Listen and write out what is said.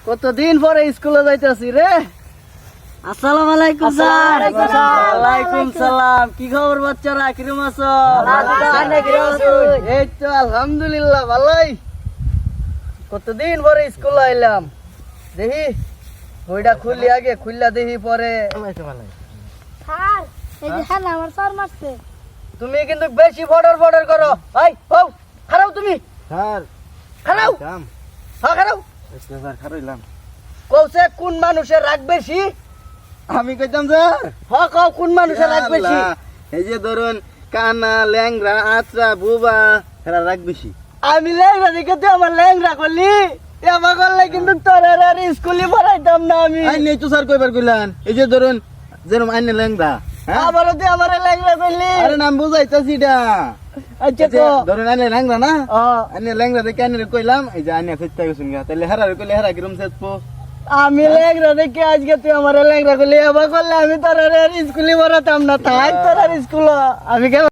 কতদিন পরে স্কুলে যাইতেছি রে। আসসালামু আলাইকুম স্যার। ওয়ালাইকুম সালাম। কি খবর বাচ্চারা, কিরম আছো? এই তো আলহামদুলিল্লাহ ভালোই। কতদিন পরে স্কুলে আইলাম, দেখি বইটা খুললি, আগে খুললা দেখি পরে। স্যার এই যে হ্যাঁ আমার স্যার মারছে। তুমি কিন্তু বেশি বর্ডার করো। এই হও, খারাও তুমি, স্যার খারাও। হ্যাঁ খারাও। স্যার খারাইলাম। কৌছে কোন মানুষের রাগ বেশি? আমি কইতাম স্যার, হ্যাঁ কও কোন মানুষের রাগ বেশি? এই যে ধরুন কানা, ল্যাংরা, আচরা, বুবা, এরা রাগ বেশি। আমি ল্যাংরা দেখে তুই আমার ল্যাংরা করলি, এবার করলে কিন্তু তোর আর স্কুলে পড়াইতাম না আমি। আই নেই তো স্যার কইবার কইলেন, এই যে ধরুন যেরকম আইনে ল্যাংরা, হ্যাঁ আবারও তুই আমার ল্যাংরা করলি। আরে নাম বুঝাইতাছি এটা। আচ্ছা এই যে কো। ধরুন আইনে ল্যাংরা না, ও, আইনে ল্যাংরা দেখে আইনে কইলাম এই যে আইনে ফেটতে গেছুন গা, তাহলে হেরারে কইলে হেরা কিরম সেজবো? আমি ল্যাংরা দেখে আজকে তুই আমার ল্যাংরা করলি, এবার করলে আমি তোর আর স্কুলে পড়াতাম না। থাক তোর আর স্কুল, আমি গেলাম।